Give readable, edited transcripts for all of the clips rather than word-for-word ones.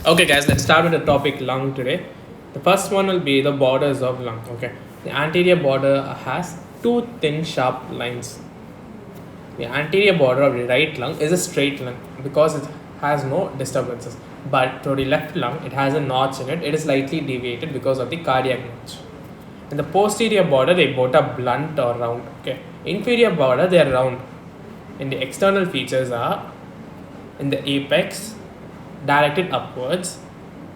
Okay, guys, let's start with the topic lung today. The first one will be the borders of lung. Okay, the anterior border has two thin, sharp lines. The anterior border of the right lung is a straight lung because it has no disturbances. But to the left lung, it has a notch in it. It is slightly deviated because of the cardiac notch. In the posterior border, they both are blunt or round. Okay, inferior border they are round. And the external features are in the apex, directed upwards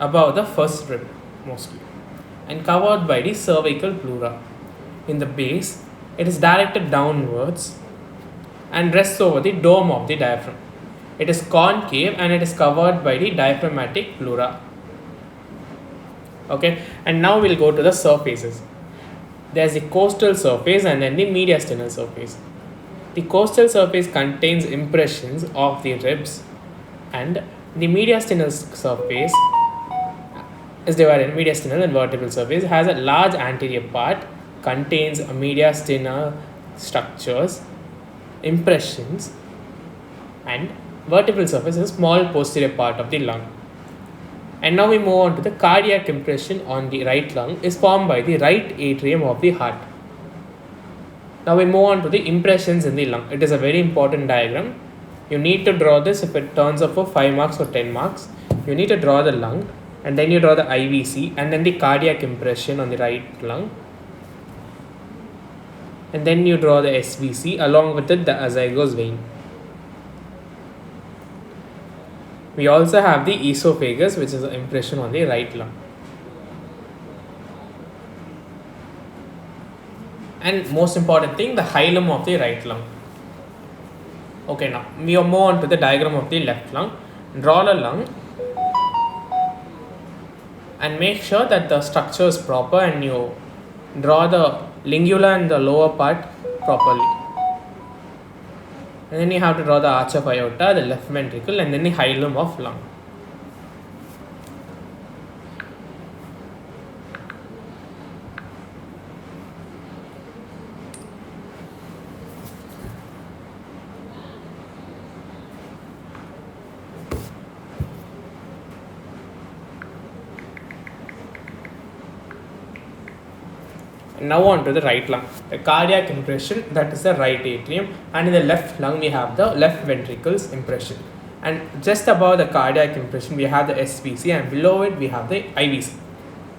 above the first rib mostly, and covered by the cervical pleura. In the base, it is directed downwards and rests over the dome of the diaphragm. It is concave and it is covered by the diaphragmatic pleura. Okay, and now we'll go to the surfaces. There's the costal surface and then the mediastinal surface. The costal surface contains impressions of the ribs, and the mediastinal surface is divided in mediastinal and vertebral surface. It has a large anterior part, contains mediastinal structures, impressions, and vertebral surface is a small posterior part of the lung. And now we move on to the cardiac impression on the right lung is formed by the right atrium of the heart. Now we move on to the impressions in the lung. It is a very important diagram. You need to draw this if it turns up for 5 marks or 10 marks. You need to draw the lung and then you draw the IVC and then the cardiac impression on the right lung. And then you draw the SVC along with it the azygos vein. We also have the esophagus, which is an impression on the right lung. And most important thing, the hilum of the right lung. Okay, now we move on to the diagram of the left lung. Draw the lung and make sure that the structure is proper and you draw the lingula and the lower part properly. And then you have to draw the arch of aorta, the left ventricle, and then the hilum of lung. And now on to the right lung. The cardiac impression, that is the right atrium, and in the left lung we have the left ventricle's impression. And just above the cardiac impression we have the SVC, and below it we have the IVC.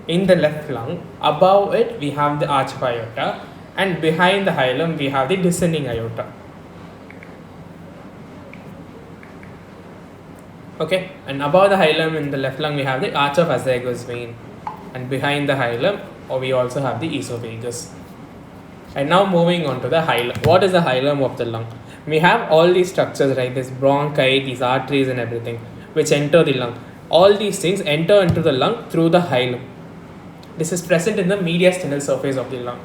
In the left lung, above it we have the arch of aorta, and behind the hilum we have the descending aorta. Okay, and above the hilum in the left lung we have the arch of azygos vein, and behind the hilum we also have the esophagus. And now moving on to the hilum. What is the hilum of the lung? We have all these structures, right? This bronchi, these arteries and everything which enter the lung. All these things enter into the lung through the hilum. This is present in the mediastinal surface of the lung.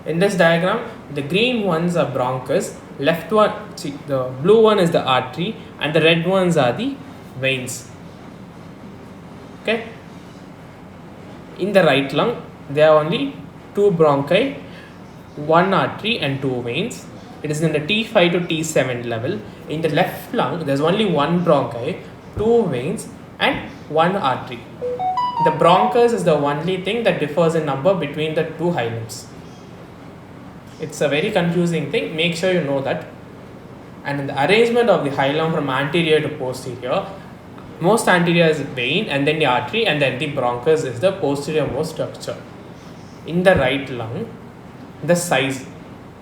In this diagram, the green ones are bronchus, left one, the blue one is the artery, and the red ones are the veins. Okay. In the right lung, there are only two bronchi, one artery, and two veins. It is in the T5 to T7 level. In the left lung, there's only one bronchi, two veins, and one artery. The bronchus is the only thing that differs in number between the two hilums. It's a very confusing thing. Make sure you know that. And in the arrangement of the hilum from anterior to posterior, most anterior is vein, and then the artery, and then the bronchus is the posterior most structure. In the right lung, the size,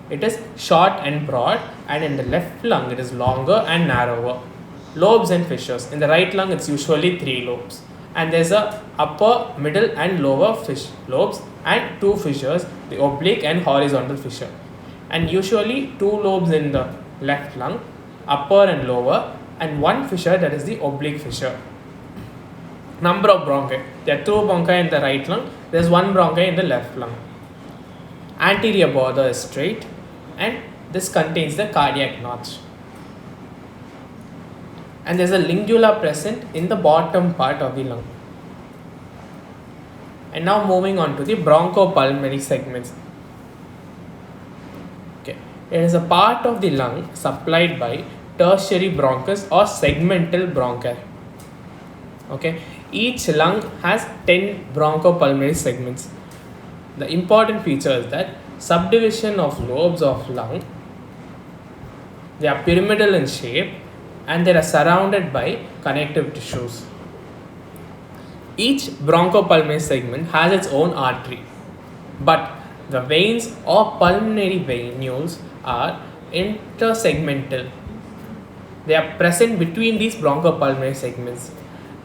it is short and broad, and in the left lung it is longer and narrower. Lobes and fissures. In the right lung it's usually 3 lobes, and there's a upper, middle and lower lobes, and 2 fissures, the oblique and horizontal fissure. And usually 2 lobes in the left lung, upper and lower, and 1 fissure, that is the oblique fissure. Number of bronchi. There are 2 bronchi in the right lung, there's 1 bronchi in the left lung. Anterior border is straight, and this contains the cardiac notch. And there's a lingula present in the bottom part of the lung. And now moving on to the bronchopulmonary segments. Okay, it is a part of the lung supplied by tertiary bronchus or segmental bronchi. Okay, each lung has 10 bronchopulmonary segments. The important feature is that subdivision of lobes of lung, they are pyramidal in shape and they are surrounded by connective tissues. Each bronchopulmonary segment has its own artery, but the veins or pulmonary venules are intersegmental. They are present between these bronchopulmonary segments.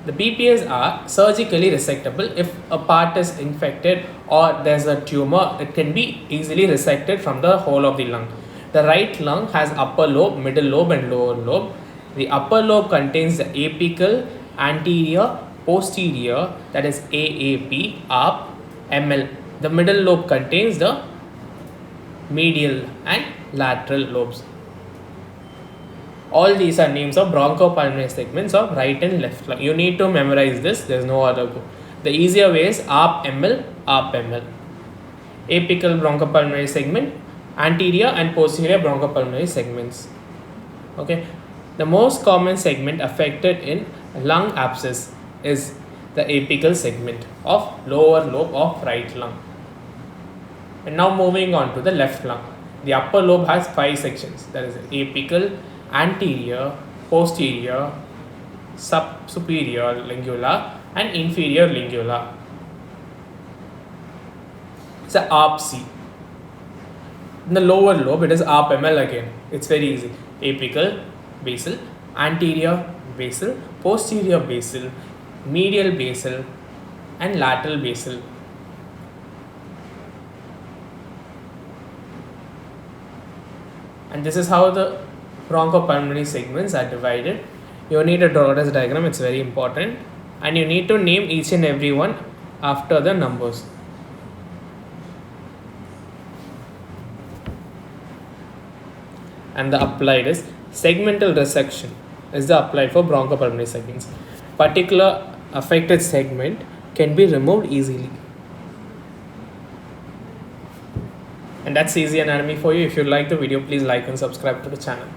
The BPS are surgically resectable. If a part is infected or there's a tumor, it can be easily resected from the whole of the lung. The right lung has upper lobe, middle lobe, and lower lobe. The upper lobe contains the apical, anterior, posterior, that is AAP, ARP, ML. The middle lobe contains the medial and lateral lobes. All these are names of bronchopulmonary segments of right and left lung. You need to memorize this, there's no other go. The easier way is ARP ML, ARP ML. Apical bronchopulmonary segment, anterior and posterior bronchopulmonary segments. Okay, the most common segment affected in lung abscess is the apical segment of lower lobe of right lung. And now moving on to the left lung. The upper lobe has 5 sections, that is apical, anterior, posterior, superior lingula and inferior lingula. It's a ARP-C. In the lower lobe, it is ARP-ML again. It's very easy. Apical, basal, anterior, basal, posterior basal, medial basal and lateral basal. And this is how the bronchopulmonary segments are divided. You need to draw this diagram, it's very important, and you need to name each and every one after the numbers. And the applied is segmental resection is the applied for bronchopulmonary segments. Particular affected segment can be removed easily. And that's easy anatomy for you. If you like the video, please like and subscribe to the channel.